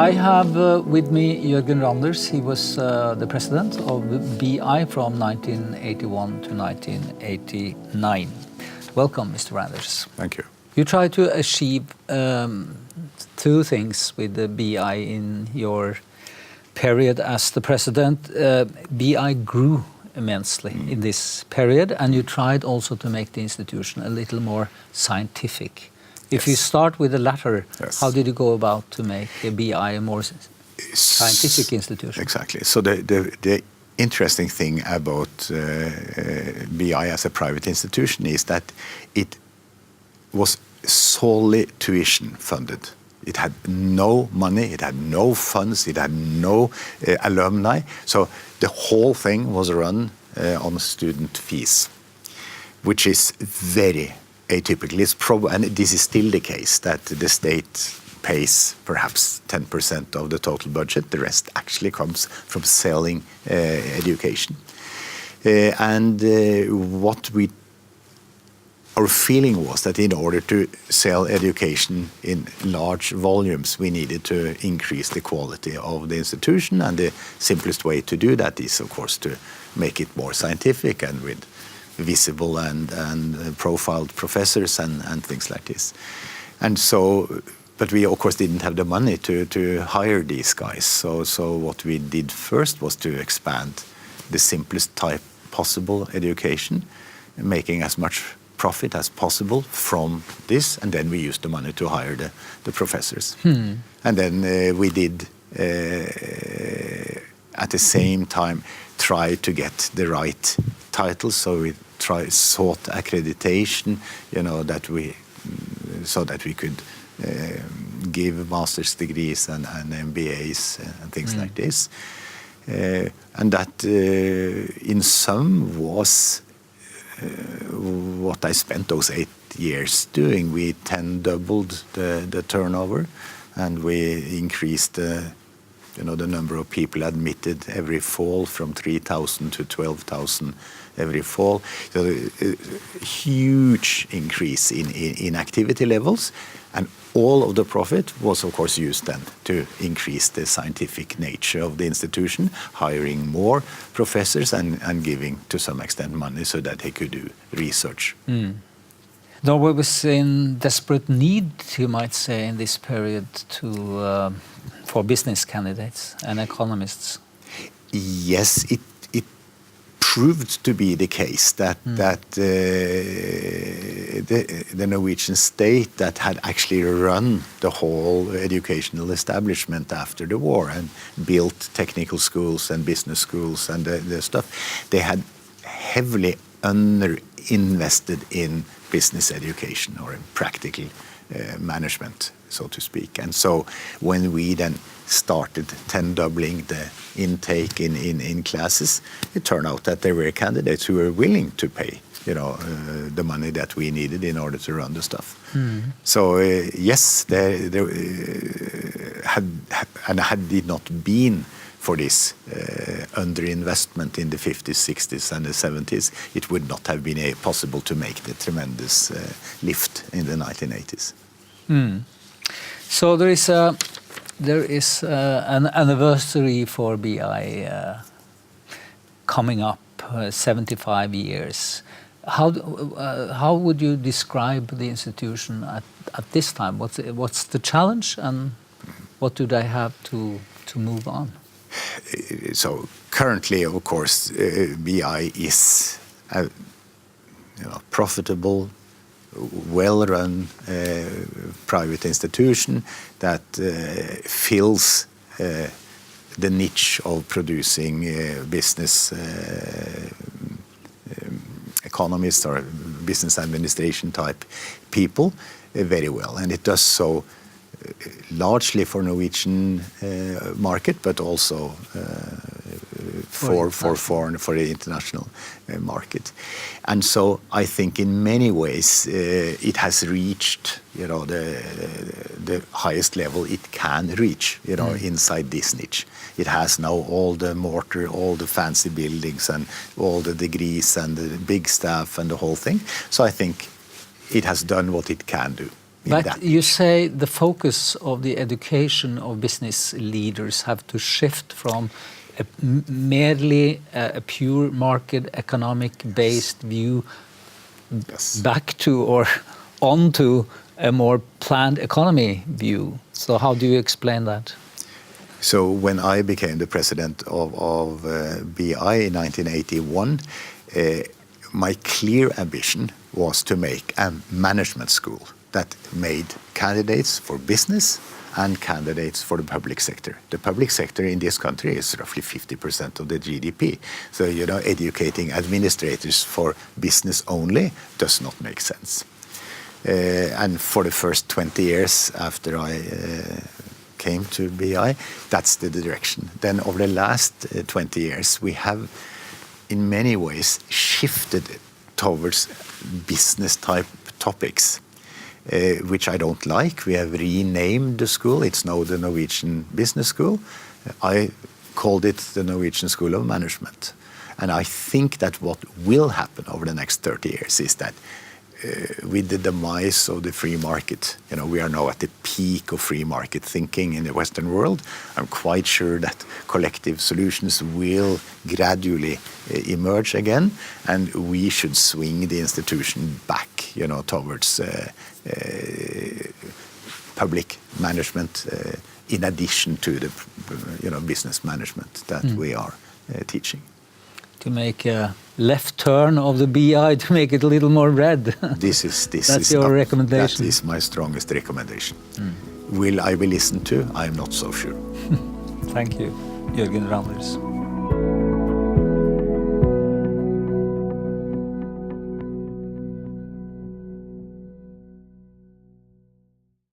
I have with me Jørgen Randers. He was the president of BI from 1981 to 1989. Welcome, Mr. Randers. Thank you. You try to achieve two things with the BI in your period as the president. BI grew immensely in this period, and you tried also to make the institution a little more scientific. If you start with the latter, how did you go about to make BI a more scientific institution? Exactly. So the interesting thing about BI as a private institution is that it was solely tuition funded. It had no money, it had no funds, it had no alumni. So the whole thing was run on student fees, which is very atypical. And this is still the case, that the state pays perhaps 10% of the total budget. The rest actually comes from selling education. Our feeling was that in order to sell education in large volumes, we needed to increase the quality of the institution, and the simplest way to do that is, of course, to make it more scientific and with visible and profiled professors and things like this. And so, but we of course didn't have the money to hire these guys. So what we did first was to expand the simplest type possible education, making as much profit as possible from this, and then we used the money to hire the professors. And then we did at the same time try to get the right titles. So we sought accreditation, so that we could give master's degrees and MBAs and things like this. And that in sum was what I spent those 8 years doing. We 10-doubled the turnover, and we increased the number of people admitted every fall from 3,000 to 12,000 every fall. So a huge increase in activity levels, and all of the profit was of course used then to increase the scientific nature of the institution, hiring more professors and giving to some extent money so that they could do research. Norway was in desperate need, you might say, in this period for business candidates and economists. Yes, it proved to be the case that the Norwegian state that had actually run the whole educational establishment after the war and built technical schools and business schools and the stuff, they had heavily underinvested in business education or in practical management, so to speak. And so when we then started 10-doubling the intake in classes, it turned out that there were candidates who were willing to pay the money that we needed in order to run the stuff. So yes, there had it not been for this underinvestment in the 50s, 60s and the 70s, it would not have been possible to make the tremendous lift in the 1980s. So there is an anniversary for BI coming up, 75 years. How would you describe the institution at this time? What's the challenge, and what do they have to move on? So currently, of course, BI is a profitable, well-run private institution that fills the niche of producing business economists or business administration type people very well, and it does so largely for Norwegian market, but also for the international market. And so I think in many ways it has reached the highest level it can reach inside this niche. It has now all the mortar, all the fancy buildings and all the degrees and the big staff and the whole thing. So I think it has done what it can do. in But that. you say the focus of the education of business leaders have to shift from merely a pure market economic-based view Yes. back to or onto a more planned economy view. So how do you explain that? So when I became the president of BI in 1981, my clear ambition was to make a management school that made candidates for business and candidates for the public sector. The public sector in this country is roughly 50% of the GDP. So, educating administrators for business only does not make sense. And for the first 20 years after I came to BI, that's the direction. Then over the last 20 years, we have in many ways shifted towards business type topics, which I don't like. We have renamed the school. It's now the Norwegian Business School. I called it the Norwegian School of Management. And I think that what will happen over the next 30 years is that with the demise of the free market, we are now at the peak of free market thinking in the Western world. I'm quite sure that collective solutions will gradually emerge again, and we should swing the institution back, towards public management in addition to the, business management that we are teaching. To make a left turn of the BI to make it a little more red. That's your recommendation. That is my strongest recommendation. Will I be listened to? I'm not so sure. Thank you, Jørgen Randers.